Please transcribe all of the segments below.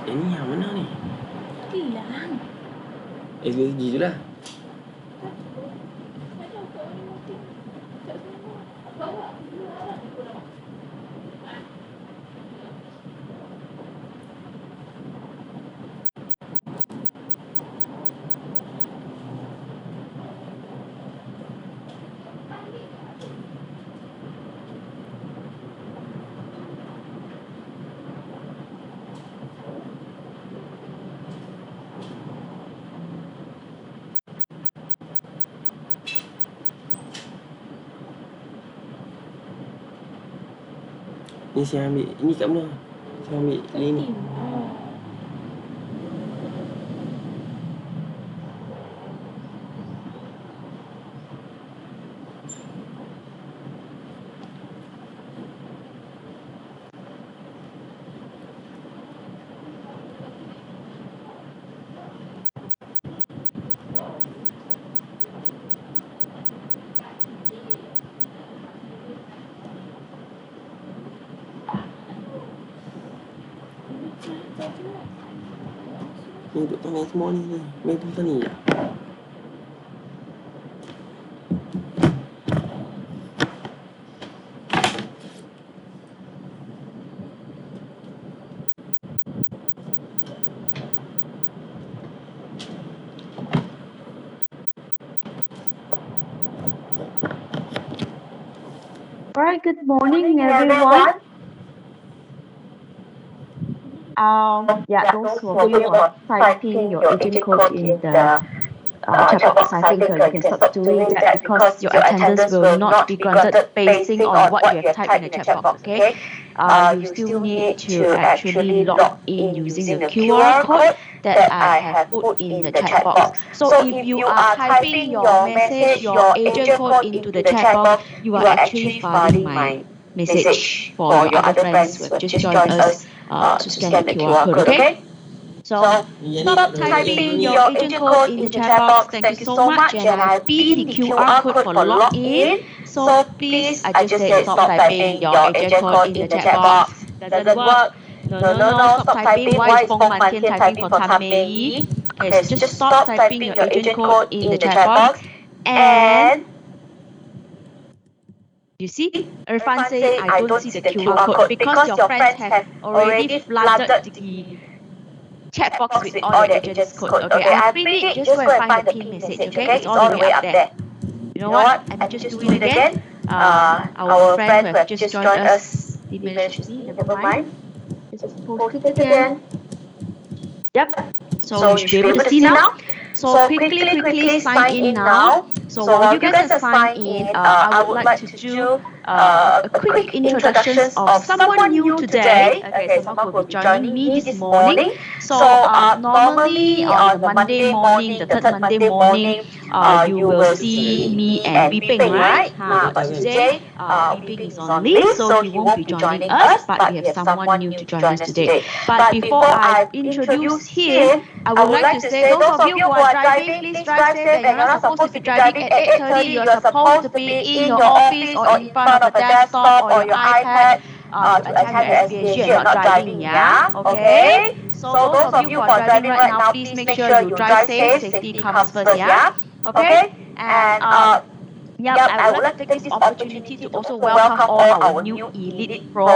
Ini yang mana ni? Klang. SVG tu lah. Ni saya ambil. Ini kat mana? Saya ambil link ni. Ni untuk tanya semua ni. Main pulsa ni je. Alright, good morning, everyone. Those who are typing your agent code in the chat box, I think you can stop doing that because your attendance will not be granted basing on what you have typed in the chat box, okay? You still need to actually log in using the QR code that I have put in the chat box. So if you are typing your message, your agent code into the chat box, you are actually filing my message for your other friends who have just joined us to scan the QR code, okay? So stop typing your agent code in the chat box. Thank you so much. And I pinned the QR code for login. So please, I just said stop typing your agent code in the chat box. Doesn't work. No. Stop typing. Why is Fong Mantian typing for Tam Mei? Okay, so just stop typing your agent code in the chat box. And you see, Irfan say I don't see the QR code because your friends have already flooded the chat box with all the agents code. Okay, I print it. Just go and find the pin message. Okay, it's all the way up there. You know what? I'm just doing it again. Our friend who have just joined us didn't manage to see. Never mind. Just post it again. Yep. So you should be able to see now. So quickly sign in now. So while you guys are signed in, I would like to do a quick introduction of someone new today. Okay, someone who will be joining me this morning. So normally on the Monday morning, the third Monday morning, you will see me and Biping, right? But today, Biping is on leave, so he won't be joining us, but we have someone new to join us today. But before I introduce him, I would like to say, those of you who are driving, please drive safe, and you're not supposed to be driving at 8:30. You're supposed to be in your office or in front of a desktop or your iPad to attend your SBSG and not driving, yeah? Okay? So those of you who are driving right now, please make sure you drive safe. Safety comes first, yeah? Okay? And I would like to take this opportunity to also welcome all our new Elite Pro.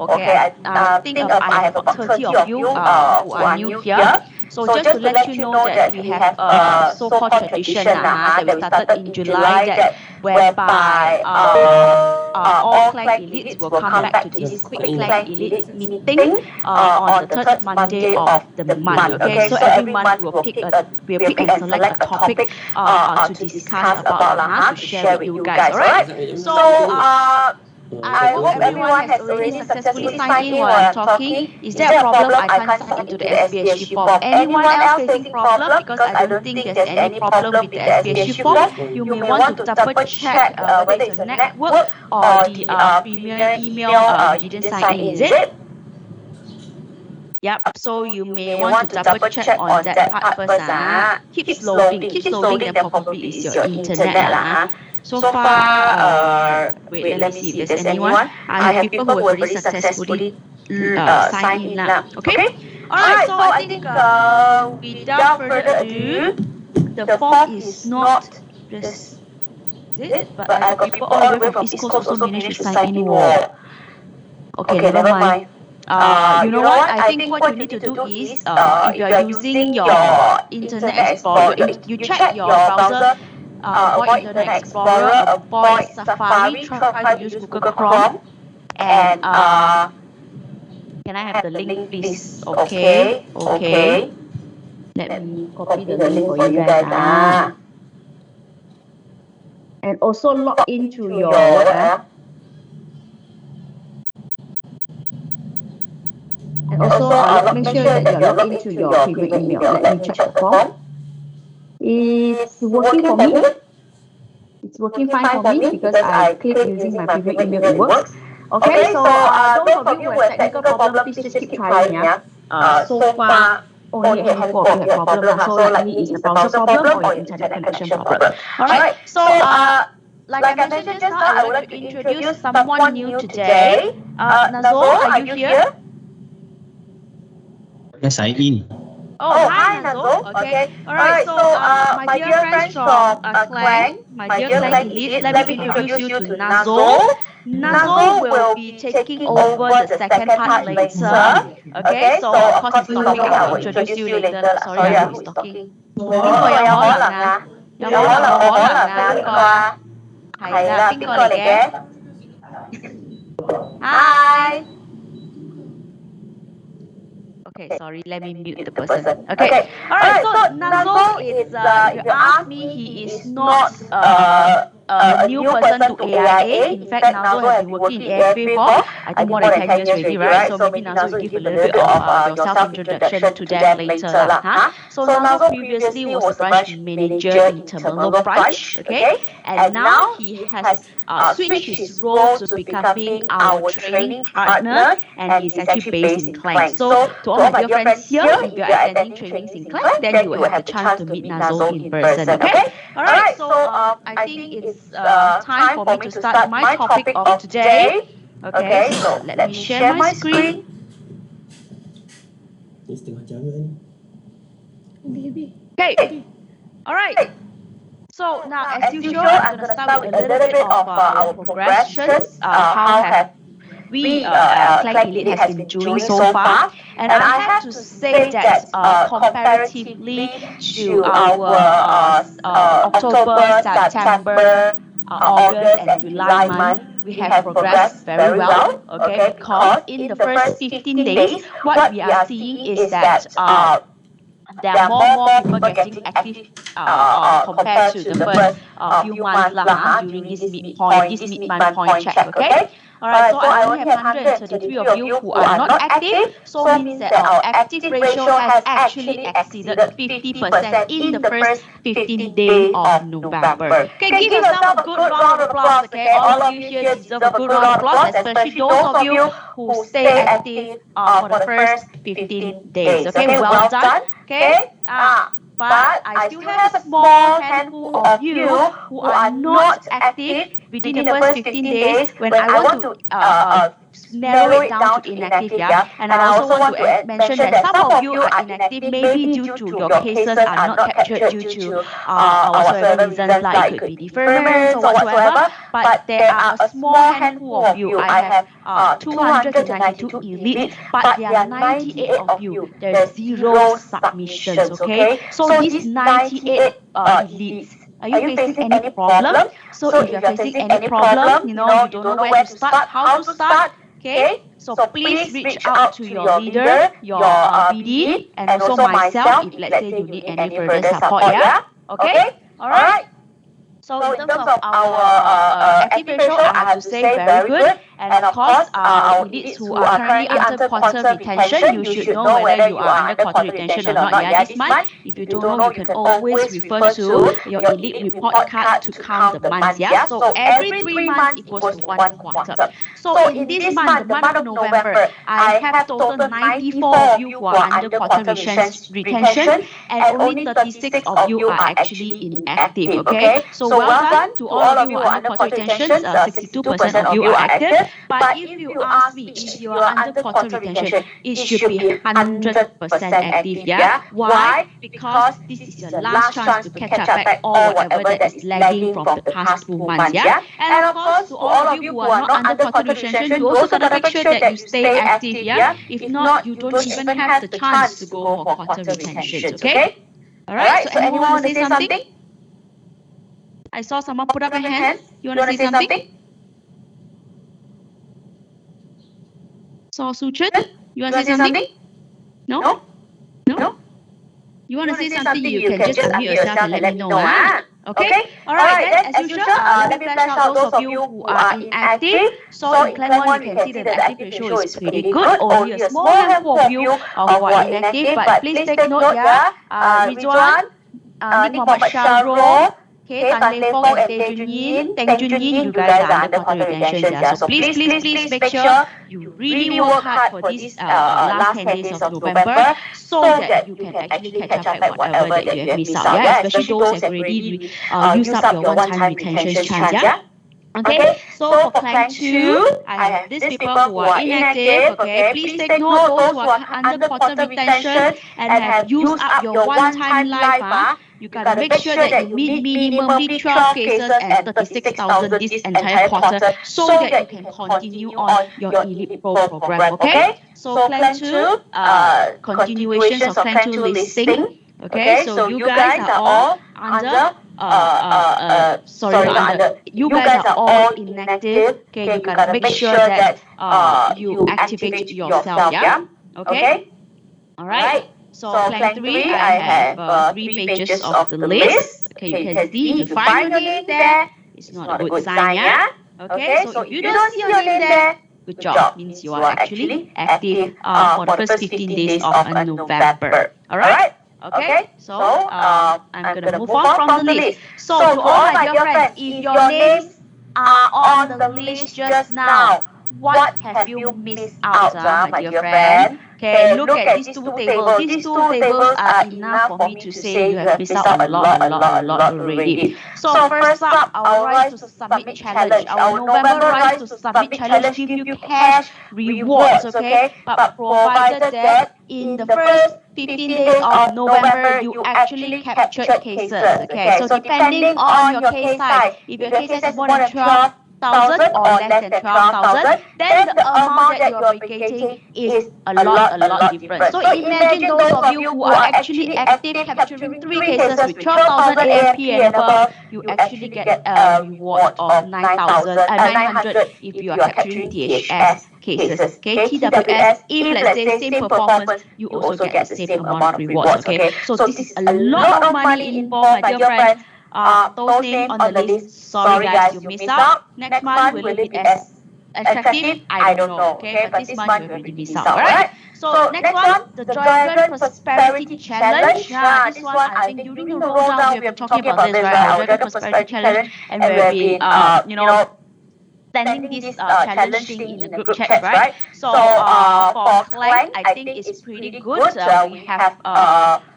Okay, I think I have about 30 of you who are new here. So just to let you know that we have a so-called tradition that we started in July, that whereby all Klang elites will come back to this quick Klang elite meeting on the third Monday of the month. Okay, so every month we'll pick and select a topic to discuss about, to share with you guys. All right. So I hope everyone has already successfully signed in while I'm talking. Is there a problem? I can't sign into the SBSG form. Anyone else facing problem? Because I don't think there's any problem with the SBSG form. You may want to double check whether it's a network or the premier email you didn't sign in, is it? Yep, so you may want to double check on that part first. Keeps loading, then probably is your internet. So far, wait, let me see if there's anyone. I have people who have already successfully signed in. Okay? Alright, so I think without further ado, the form is not just this, but I got people all the way from East Coast also managed to sign in. Okay, never mind. You know what? I think what you need to do is, if you are using your Internet Explorer, you check your browser, avoid Internet Explorer, avoid Safari, try to use Google Chrome, and can I have the link, please? Okay, okay. Let me copy the link for you guys. And also log into your and also make sure that you're logged into your premium email. Let me check the form. It's working for me. It's working fine for me because I click using my premium email, it works. Okay, so those of you who have technical problem, please just keep trying. So far, only a handful of you have problem. So likely it's the browser problem or your internet connection problem. Alright, so like I mentioned just now, I would like to introduce someone new today. Nazol, are you here? Yes, I'm in. Oh, hi Nazol. Okay. Alright, so my dear friends from Klang, my dear Klang Elite, let me introduce you to Nazol. Nazol will be taking over the second part later. Okay, so of course he's talking, I will introduce you later. Sorry, who is talking? 邊個有可能啊？有冇可能冇可能啊？邊個啊？係啦，邊個嚟嘅？ Hi. Okay, sorry, let me mute the person. Okay, alright, so Nazol is, if you ask me, he is not a new person to AIA. In fact, Nazol has been working in AIA before, I think more than 10 years already, right? So maybe Nazol will give a little bit of your self-introduction to them later. So Nazol previously was the branch manager in Temenloh branch, okay? And now he has switched his role to becoming our training partner, and he's actually based in Klang. So to all my dear friends here, if you are attending trainings in Klang, then you will have the chance to meet Nazol in person, okay? Alright, so I think it's time for me to start my topic of today. Okay, so let me share my screen. Okay, alright. So now, as usual, I'm going to start with a little bit of our progressions, how have we, Klang Elite has been doing so far. And I have to say that comparatively to our October, September, August and July month, we have progressed very well, okay, because in the first 15 days, what we are seeing is that there are more people getting active compared to the first few months during this mid-month point check, okay? Alright, so I only have 133 of you who are not active, so means that our active ratio has actually exceeded 50% in the first 15 days of November. Okay, give yourself a good round of applause, okay? All of you here deserve a good round of applause, especially those of you who stay active for the first 15 days. Okay, well done. Okay, but I still have a small handful of you who are not active within the first 15 days when I want to narrow it down to inactive, yeah. And I also want to mention that some of you are inactive maybe due to your cases are not captured due to whatsoever reasons, like it could be deferments or whatsoever. But there are a small handful of you. I have 292 elite, but there are 98 of you. There's 0 submissions, okay? So these 98 elites, are you facing any problem? So if you're facing any problem, you know, you don't know where to start, how to start, okay? So please reach out to your leader, your BD, and also myself if let's say you need any further support, yeah? Okay? Alright? So in terms of our active ratio, I have to say very good. And of course, our elites who are currently under quantum retention, you should know whether you are under quantum retention or not yet this month. If you don't know, you can always refer to your elite report card to count the months, yeah? So every 3 months equals to 1 quantum. So in this month, the month of November, I have total 94 of you who are under quantum retention, and only 36 of you are actually inactive, okay? So well done to all of you who are under quantum retention, 62% of you are active. But if you ask me, if you are under quarter retention, it should be 100% active, yeah? Why? Because this is your last chance to catch up back all whatever that is lagging from the past 2 months, yeah? And of course, to all of you who are not under quarter retention, you also gotta make sure that you stay active, yeah? If not, you don't even have the chance to go for quarter retentions, okay? Alright, so anyone want to say something? I saw someone put up a hand. You want to say something? So Suchan, you want to say something? No? No? You want to say something, you can just unmute yourself and let me know. Okay? Alright, then as usual, let me flash out those of you who are inactive. So in Klang 1, you can see that the active ratio is pretty good. Only a small handful of you who are inactive. But please take note, yeah. Rizwan, Nick Mohammed Syarul, okay, Tan Lei Fong and Teng Junyin, you guys are under quarter retention, yeah. So please make sure you really work hard for this last 10 days of November so that you can actually catch up back whatever that you have missed out, yeah. Especially those who have already used up your one-time retention chance, yeah. Okay, so for Klang 2, I have these people who are inactive, okay. Please take note, those who are under quarter retention and have used up your one-time life, you gotta make sure that you meet minimally 12 cases and 36,000 this entire quarter so that you can continue on your Elite Pro program, okay? So Klang 2, continuations of Klang 2 listing, okay? So you guys are all under you guys are all inactive, okay? You gotta make sure that you activate yourself, yeah? Okay? Alright, so Klang 3, I have 3 pages of the list. Okay, you can see if you find your name there, it's not a good sign, yeah? Okay, so if you don't see your name there, good job, means you are actually active for the first 15 days of November. Alright? Okay, so I'm gonna move on from the list. So to all my dear friends, if your names are on the list just now, what have you missed out, my dear friend? Okay, look at these two tables. These two tables are enough for me to say you have missed out a lot already. So first up, our Rise to Submit challenge. Our November Rise to Submit challenge give you cash rewards, okay? But provided that in the first 15 days of November, you actually captured cases, okay? So depending on your case size, if your case size is more than 12,000 or less than 12,000, then the amount that you are getting is a lot different. So imagine those of you who are actually active capturing 3 cases with 12,000 AFP and above, you actually get a reward of 900 if you are capturing THS cases. Okay, TWS, if let's say same performance, you also get the same amount of rewards. Okay, so this is a lot of money involved, my dear friends. Those names on the list, sorry guys, you missed out. Next month, will it be as attractive? I don't know, okay? But this month, you already missed out, alright? So next one, the Dragon Prosperity Challenge. This one, I think during the rollout, we have been talking about this, right? Our Dragon Prosperity Challenge, and we have been, sending this challenge thing in the group chat, right? So for Klang, I think it's pretty good. We have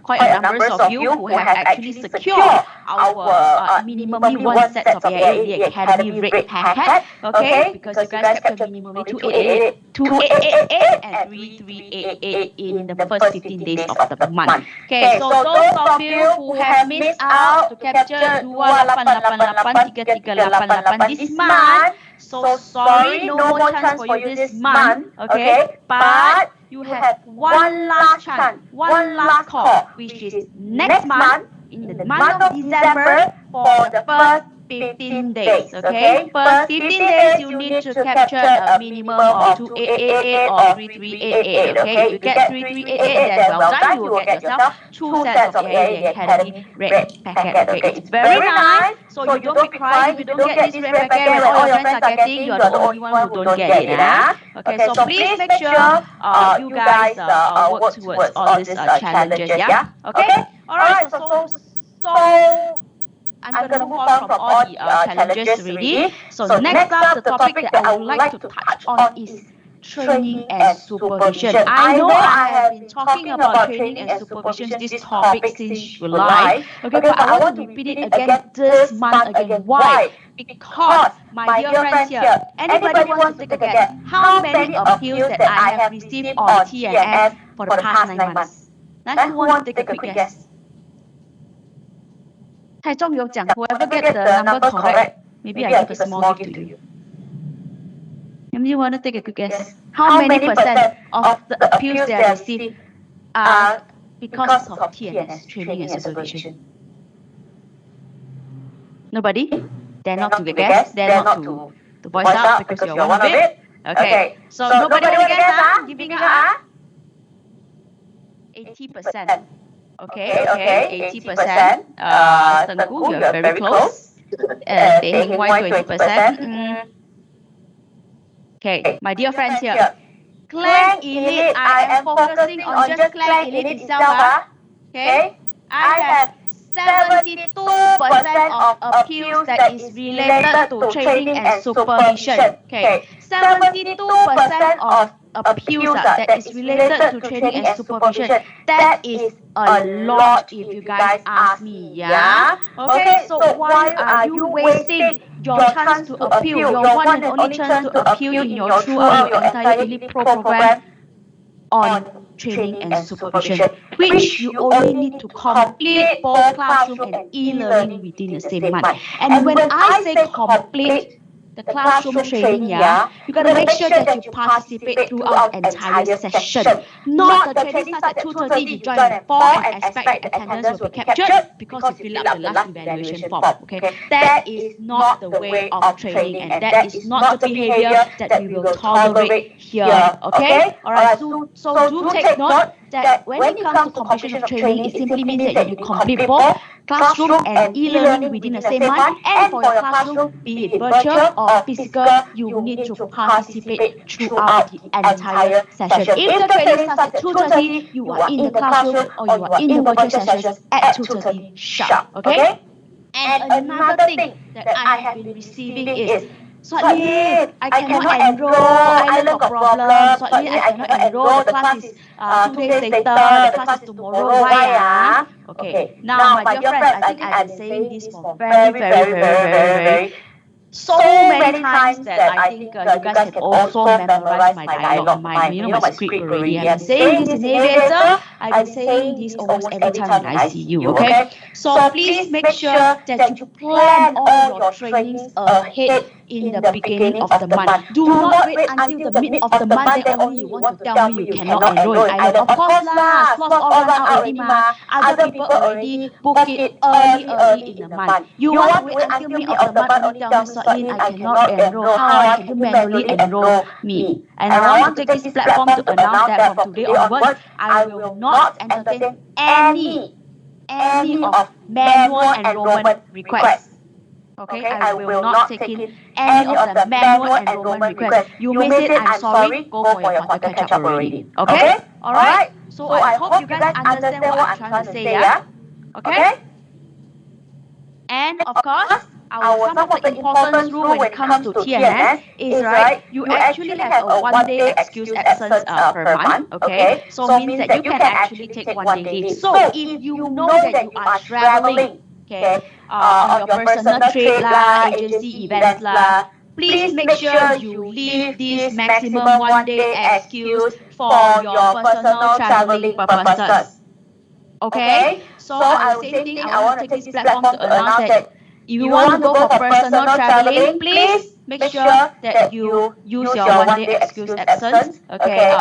quite a number of you who have actually secured our minimally 1 set of AIA Academy rate packet, okay? Because you guys captured minimally 2888 and 3388 in the first 15 days of the month. Okay, so those of you who have missed out to capture 2888 3388 this month, so sorry, no more chance for you this month, okay? But you have one last chance, one last call, which is next month, in the month of December, for the first 15 days, okay? First 15 days, you need to capture a minimum of 2888 or 3388, okay? If you get 3388, then well done, you will get yourself 2 sets of AIA Academy red packet, okay? It's very nice, so you don't be crying if you don't get this red packet when all your friends are getting, you are the only one who don't get it, Okay, so please make sure you guys work towards all these challenges, yeah? Okay? Alright, so I'm going to move on from all the challenges already. So next up, the topic that I would like to touch on is training and supervision. I know I have been talking about training and supervision, this topic since July. Okay, but I want to repeat it again this month again. Why? Because, my dear friends here, anybody wants to take a guess? How many appeals that I have received on TNS for the past 9 months? Who wants to take a quick guess? Whoever get the number correct, maybe I give a small gift to you. Maybe you want to take a quick guess? How many percent of the appeals they have received are because of TNS, training and supervision? Nobody? Dare not to guess? Dare not to voice out because you're one of it? Okay, so nobody want to guess? Giving a 80%. Okay, 80%. Tengku, you're very close. Teh Heng Wai, 20%. Okay, my dear friends here. Klang Elite, I am focusing on just Klang Elite itself. Okay, I have 72% of appeals that is related to training and supervision. Okay, 72% of appeals that is related to training and supervision. That is a lot if you guys ask me, yeah? Okay, so why are you wasting your chance to appeal, your one and only chance to appeal in your throughout your entire Elite Pro program on training and supervision, which you only need to complete both classroom and e-learning within the same month. And when I say complete the classroom training, yeah, you gotta make sure that you participate throughout the entire session. Not the training starts at 2:30, you join at 4 and expect your attendance will be captured because you fill up the last evaluation form. Okay, that is not the way of training, and that is not the behavior that we will tolerate here. Okay, alright. So do take note that when it comes to completion of training, it simply means that you complete both classroom and e-learning within the same month. And for your classroom, be it virtual or physical, you need to participate throughout the entire session. If the training starts at 2:30, you are in the classroom or you are in the virtual sessions at 2:30 sharp. Okay? And another thing that I have been receiving is, Swatli, I cannot enroll, Island got problem. Swatli, I cannot enroll, the class is 2 days later, the class is tomorrow, why? Okay, now my dear friends, I think I've been saying this for very so many times that I think you guys can also memorize my dialogue, my script already. I've been saying this in aviator, I've been saying this almost every time in ICU, okay? So please make sure that you plan all your trainings ahead in the beginning of the month. Do not wait until the mid of the month, then only you want to tell me you cannot enroll in Island. Of course lah, slots all run out already ma. Other people already book it early in the month. You want to wait until mid of the month only tell me, Sotlin, I cannot enroll. How can you manually enroll me? And I want to take this platform to announce that from today onwards, I will not entertain any of manual enrollment requests. Okay, I will not take in any of the manual enrollment requests. You may say, I'm sorry, go for your hotel catch-up already. Okay? Alright? So I hope you guys understand what I'm trying to say, yeah? Okay? And of course, some of the important rule when it comes to TNS is, right, you actually have a 1-day excuse absence per month, okay? So means that you can actually take 1 day leave. So if you know that you are traveling, okay, on your personal trip lah, agency events lah, please make sure you leave this maximum 1-day excuse for your personal traveling purposes. Okay, so the same thing, I want to take this platform to announce that if you want to go for personal traveling, please make sure that you use your 1-day excuse absence, okay,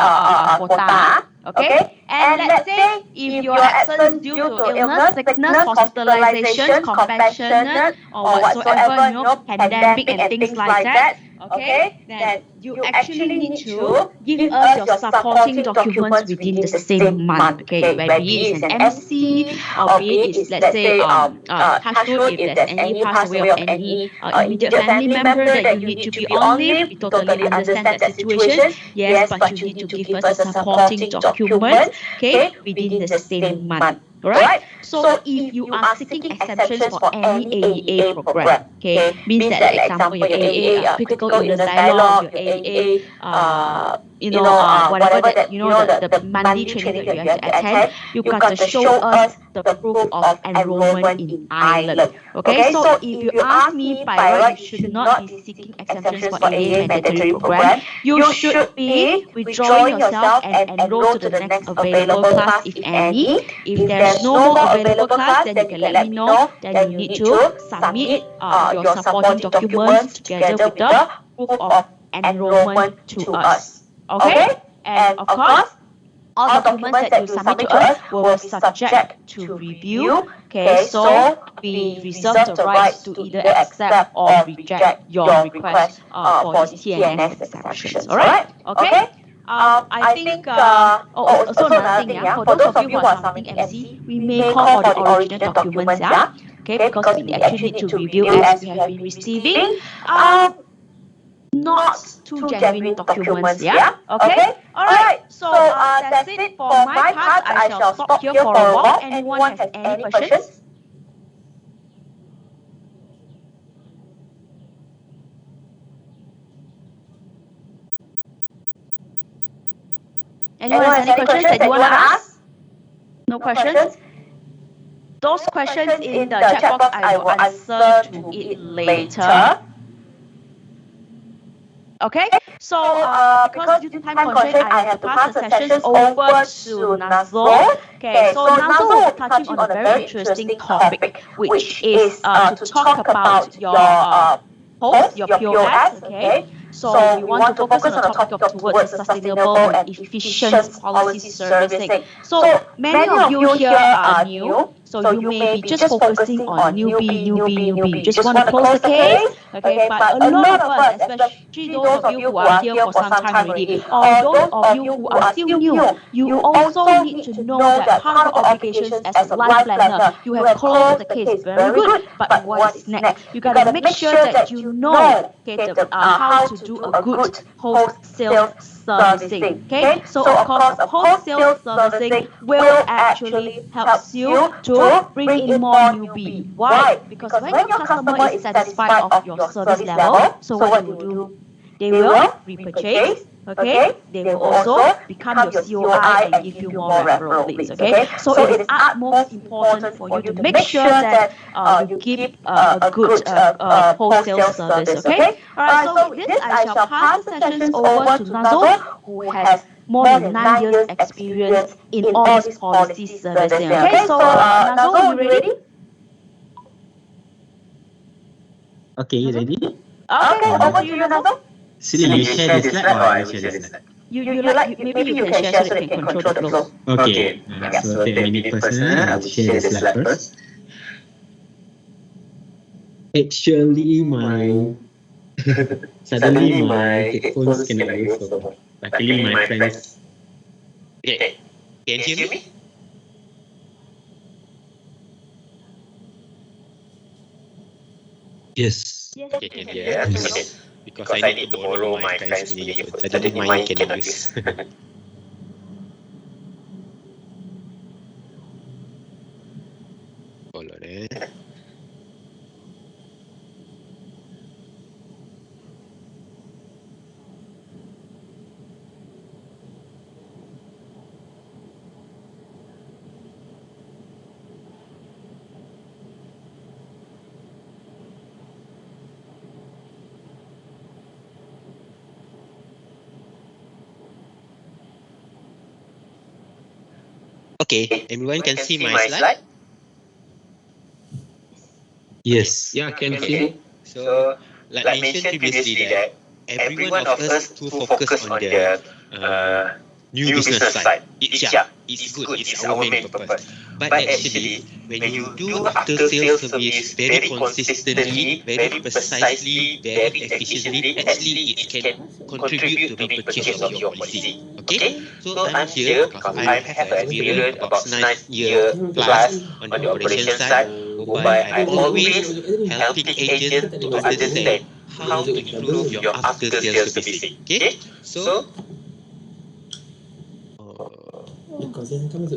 quota. Okay, and let's say if your absence due to illness, sickness, hospitalization, compassionate, or whatsoever, pandemic and things like that, okay, then you actually need to give us your supporting documents within the same month, okay, whether it is an MC, or be it is, let's say, touch wood, if there's any pass away of any immediate family member that you need to be on leave, we totally understand that situation, yes, but you need to give us a supporting document, okay, within the same month. Alright? So if you are seeking exemptions for any AEA program, okay, means that, like example, your AEA critical illness dialogue, your AEA whatever that the monthly training that you have to attend, you got to show us the proof of enrollment in Ireland. Okay, so if you ask me by right, you should not be seeking exemptions for AEA mandatory program. You should be withdrawing yourself and enroll to the next available class, if any. If there's no more available class, then you can let me know. Then you need to submit your supporting documents together with the proof of enrollment to us. Okay? And of course, all documents that you submit to us will be subject to review. Okay, so we reserve the rights to either accept or reject your request for these TNS exemptions. All right? Okay. I think. Also another thing, yeah. For those of you who are submitting MC, we may call for the original documents, yeah. Okay, because we actually need to review as we have been receiving. Not too genuine documents, yeah? Okay? Alright, so that's it for my part. I shall stop here for a while. Anyone has any questions? Anyone has any questions that you want to ask? No questions? Those questions in the chat box, I will answer to it later. Okay, so because due to time constraint, I have to pass the sessions over to Nazul. Okay, so Nazul will be touching on a very interesting topic, which is to talk about your post, your POS. Okay, so we want to focus on the topic of towards a sustainable and efficient policy servicing. So many of you here are new, so you may be just focusing on newbie. You just want to close the case. Okay, but a lot of us, especially those of you who are here for some time already, or those of you who are still new, you also need to know that part of obligations as a life planner, you have closed the case very good, but what is next? You got to make sure that you know, okay, how to do a good post-sale servicing. Okay, so of course, a post-sale servicing will actually help you to bring in more newbie. Why? Because when your customer is satisfied of your service level, so what they will do? They will repurchase. Okay, they will also become your COI and give you more referral leads. Okay, so it is utmost important for you to make sure that you give a good post-sale service. Okay, all right. So with this, I shall pass the sessions over to Nazul, who has more than 9 years experience in all this policy servicing. Okay, so Nazul, you ready? Okay, ready? Okay, over to you, Nazul. Sili, you share the slide or I will share the slide? Maybe you can share so that you can control the flow. Okay, so take a minute first. I will share the slide first. Actually, suddenly my headphones cannot work. So luckily, my friends. Okay, can you hear me? Yes. Okay, can hear. Okay. Because I need to borrow my friend's punya earphone. Suddenly mine cannot use. Hold on, Okay, everyone can see my slide? Yes. Yeah, can see. So, like mentioned previously that every one of us to focus on the new business side. It's good, it's our main purpose. But actually, when you do after sales service very consistently, very precisely, very efficiently, actually it can contribute to repurchase of your policy. Okay, so I'm here because I have experience about 9 years plus on the operation side, whereby I always helping agents to understand how to improve your after sales servicing. Okay, so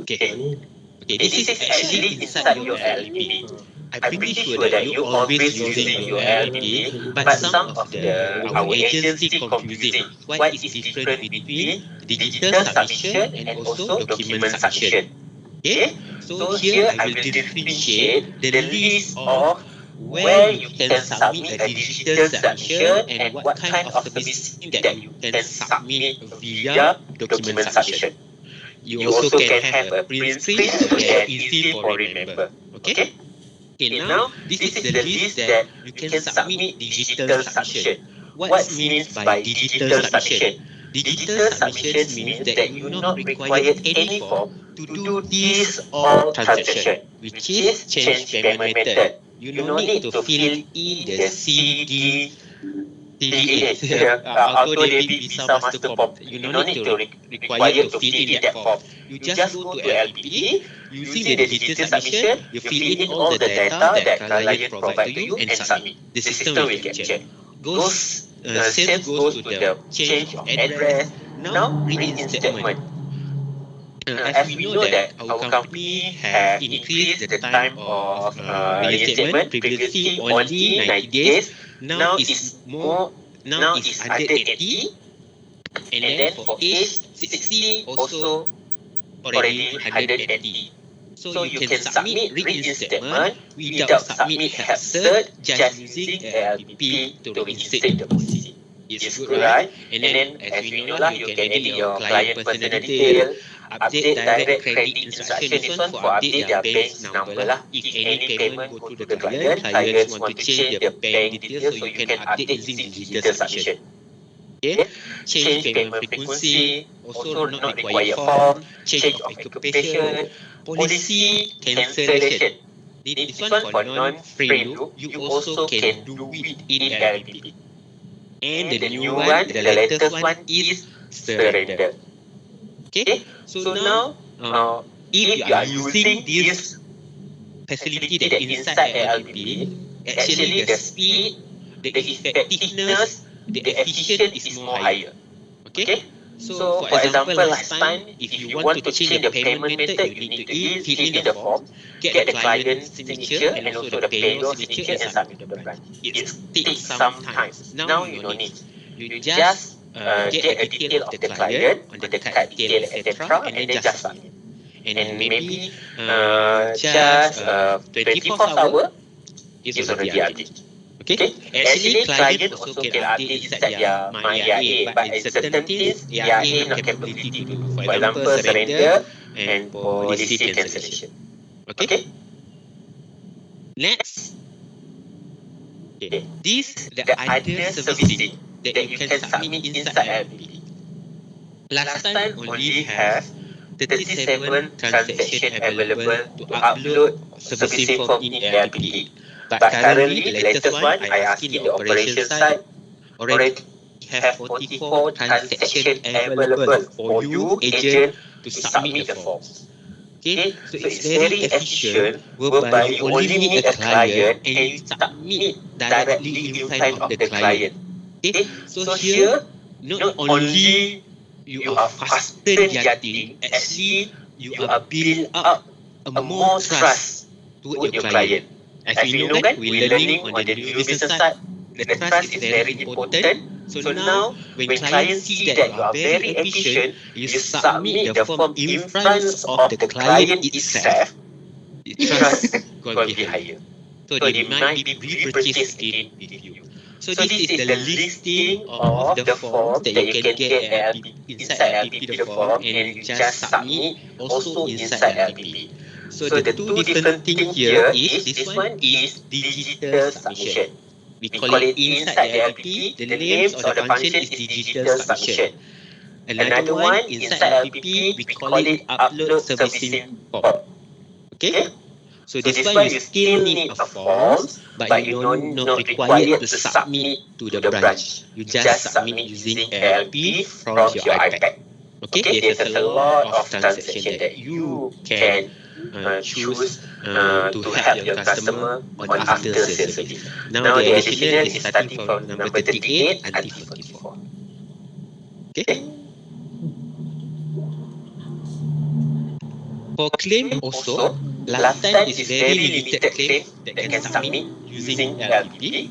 okay. Okay, this is actually inside your LLP. I'm pretty sure that you always using your LLP, but some of our agents still confusing what is different between digital submission and also document submission. Okay, so here I will differentiate the list of where you can submit a digital submission and what kind of servicing that you can submit via document submission. You also can have a print screen so that easy for remember. Okay. Okay, now this is the list that you can submit digital submission. What means by digital submission? Digital submissions means that you not required any form to do this all transaction, which is change payment method. You no need to fill in the CD TDA, auto debit Visa Master form. You no need to required to fill in that form. You just go to LPP using the digital submission. You fill in all the data that client provide to you and submit. The system will capture. Same goes to the change of address. Now reinstatement. As we know that our company have increased the time of reinstatement. Previously only 90 days. Now is more. Now is 180, and then for age 60 also already 180. So you can submit reinstatement without submit health cert, just using LPP to reinstate the policy. It's good, right? And then as we know lah, you can edit your client personal detail, update direct credit instruction. This one for update their bank's number lah. If any payment go to the client, clients want to change their bank details, so you can update using digital submission. Okay, change payment frequency, also not required form, change of occupation, policy cancellation. This one for non-frame loop, you also can do it in LPP. And the new one, the latest one is surrender. Okay, so now if you are using this facility that inside LPP, actually the speed, the effectiveness, the efficient is more higher. Okay. So for example, last time, if you want to change the payment method, you need to fill in the form, get the client's signature and also the payroll signature and submit to the branch. It takes some time. Now you don't need. You just get a detail of the client on the card detail, etc., and then just submit. And maybe just 24 hours is already updated. Okay. Actually, client also can update inside their My AIA, but in certain things, AIA no capability to do. For example, surrender and policy cancellation. Okay. Next, okay. This the other servicing that you can submit inside LPP. Last time only have 37 transaction available to upload servicing form in LPP. But currently, the latest one, I asking the operation side, already have 44 transactions available for you, agent, to submit the forms. Okay, so it's very efficient whereby you only meet a client and you submit directly in front of the client. Okay, so here, not only you are faster getting, actually you are build up a more trust toward your client. As we know kan, we're learning on the new business side, the trust is very important. So now, when clients see that you are very efficient, you submit the form in front of the client itself, the trust going to be higher. So they might be repurchase again with you. So this is the listing of the forms that you can get at inside LPP the form, and you just submit also inside LPP. So the two different thing here is this one is digital submission. We call it inside the LPP. The names of the function is digital submission. Another one inside LPP, we call it upload servicing form. Okay. So this one you still need a forms, but you don't not required to submit to the branch. You just submit using LP from your iPad. Okay, there's a lot of transaction that you can choose to help your customer on after sales service. Now the additional is starting from number 38 until 44. Okay. For claim also, last time is very limited claim that can submit using LPP.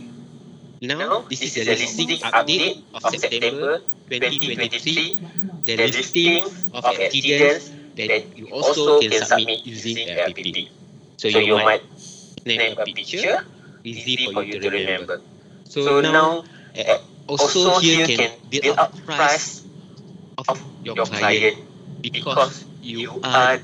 Now, this is the listing update of September 2023, the listing of accidents that you also can submit using LPP. So you might snap a picture, easy for you to remember. So now, also here can build up trust of your client because you are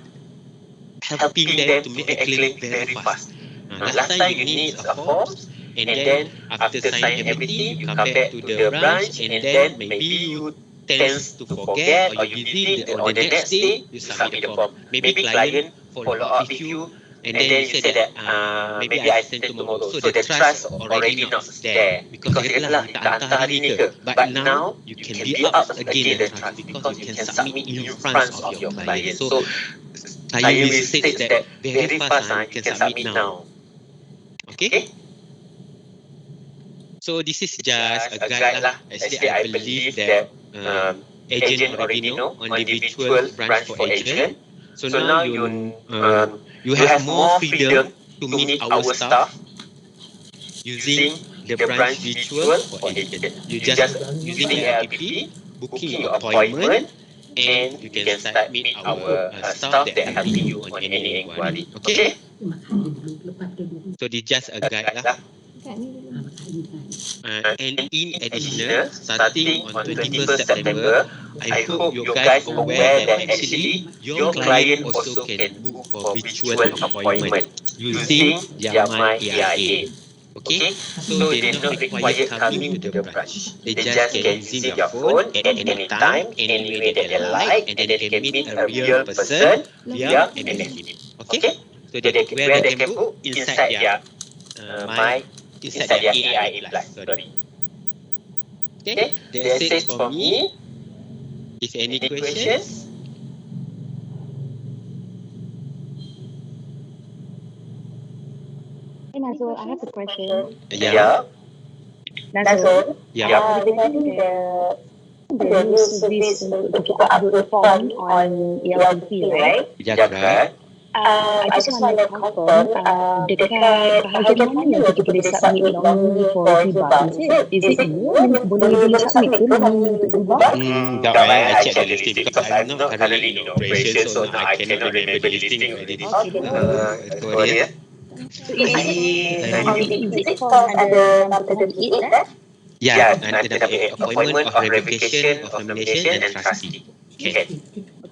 helping them to make a claim very fast. Last time you need a forms, and then after sign everything, you come back to the branch, and then maybe you tends to forget, or you busy, or the next day you submit the form. Maybe client follow up with you, and then you say that maybe I send tomorrow. So the trust already not there because dia kata lah you tak hantar hari ni ke. But now you can build up again the trust because you can submit in front of your client. So client will state that very fast, you can submit now. Okay? So this is just a guide lah. Actually, I believe that agent already know on the virtual branch for agent. So now you have more freedom to meet our staff using the branch virtual for agent. You just using the LPP, booking your appointment, and you can start meet our staff that helping you on any inquiry. Okay? So this just a guide lah. And in additional, starting on 21st September, I hope you guys aware that actually your client also can book for virtual appointment using their My AIA. Okay, so they not required coming to the branch. They just can using their phone at any time, anywhere that they like, and then they can meet a real person via MS Teams. Okay, so where they can book inside their inside their AIA Plus. Sorry. Okay, that's it for me. If any questions? Hey Nazul, I have a question. Yeah. Nazul, Yeah. regarding the new service to upload the form on ELPP, right? Yeah, correct. I just want to confirm dekat bahagian mana yang kita boleh submit nominee for hibah? Is it you yang boleh submit ke nominee untuk hibah? I check the listing because I'm not currently in operation, so now I cannot remember the listing already. Sorry. So is it form under number 38 eh? Yeah, under number 8, appointment of revocation of nomination and trustee. Okay.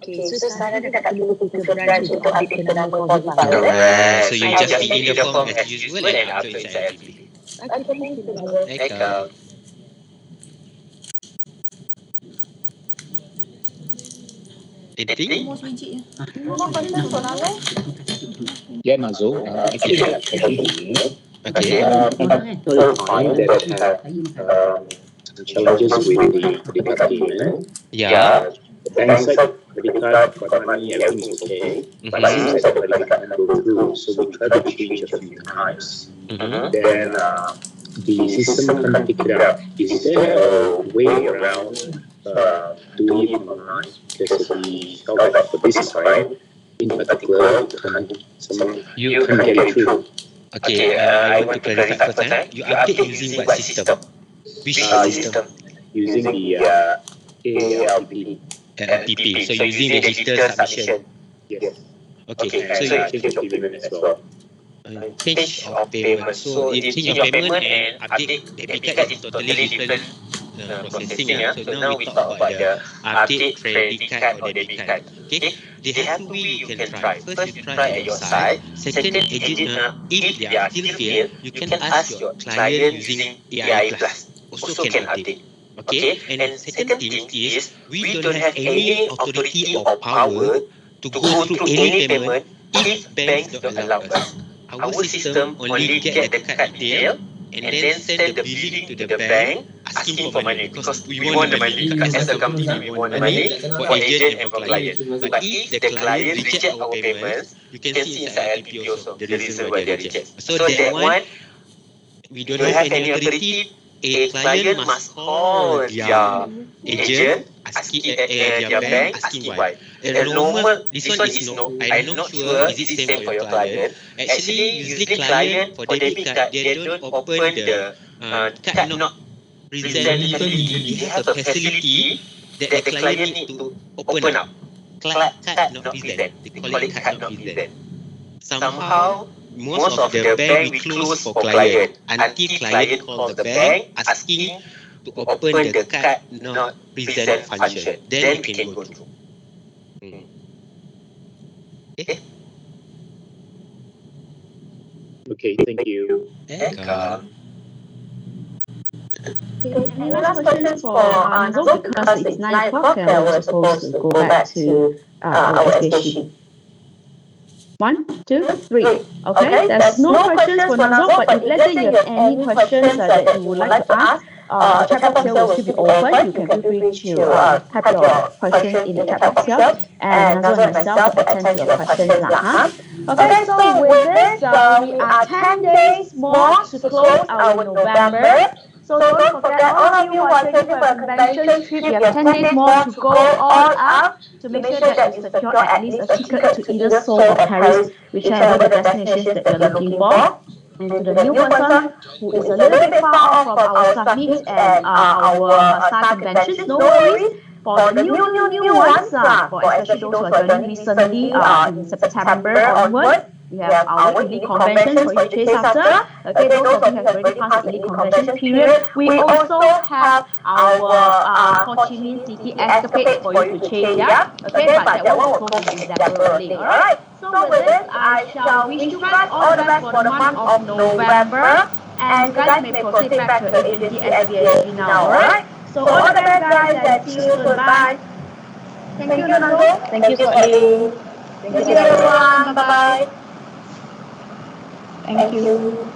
Okay, so sekarang dah tak perlu pergi ke branch untuk update ke nama for hibah. Correct. So you just fill in the form as usual and upload inside LPP. Okay, thank you, Nazul. Welcome. Anything? Yeah, Nazul, actually, I can hear. Okay. People find that have some challenges with the credit card payment. Yeah. The bank side, credit card, got money, everything is okay. But it seems like the credit card can't go through. So we tried to change a few times. Then the system can't pick it up. Is there a way around doing it online? Because the help for this side, in particular, you can't get it through. Okay, I want to clarify first. You update using what system? Which system? Using the ALPP. LPP. So using the digital submission. Yes. Okay. And So change of payment as well. change of payment. So you change of payment and update debit card is totally different processing. So now we talk about the update credit card or debit card. Okay. They have two ways you can try. First, you try at your side. Second, agent, if they are still fail, you can ask your client using AI Plus. Also can update. Okay. And second thing is we don't have any authority or power to go through any payment if banks don't allow us. Our system only get the card detail and then send the billing to the bank asking for money because we want the money. As a company, we want the money for agent and for client. But if the client reject our payments, you can see inside LPP also the reason why they reject. So that one, we don't have any authority. A client must call their agent, asking their bank, asking why. A normal, this one is no, I'm not sure is it same for your client. Actually, usually client for debit card, they don't open the card not present equally. They have a facility that the client need to open up. Card not present. They call it card not present. Somehow, most of the bank we close for client until client call the bank asking to open the card not present function. Then you can go through. Okay. Okay, thank you. Welcome. Okay, any last questions for Nazul? Because it's 9 o'clock and we're supposed to go back to our SBS sheet. 1, 2, 3. Okay, there's no questions for Nazul, but if let's say you have any questions that you would like to ask, the chat box here will still be open. You can feel free to type your questions in the chat box here, and Nazul and myself will attend to your questions. Okay, so with this, we are 10 days more to close our November. So don't forget, all of you who are taking for a convention trip, you have 10 days more to go all out to make sure that you secure at least a ticket to either Seoul or Paris, whichever the destinations that you're looking for. And to the new person who is a little bit far off from our staff meets and our staff conventions, no worries. For the new ones, for especially those who are joining recently in September onward, we have our elite conventions for you to chase after. Okay, those of you who have already passed the elite convention period, we also have our Ho Chi Minh City escapade for you to chase, yeah? Okay, but that one will close in December only, alright? So with this, I shall wish you guys all the best for the month of November, and you guys may proceed back to your agency SBSG now, alright? So all the best, guys, and see you soon. Bye. Thank you, Nazul. Thank you, Scotty. Thank you, everyone. Bye-bye. Thank you.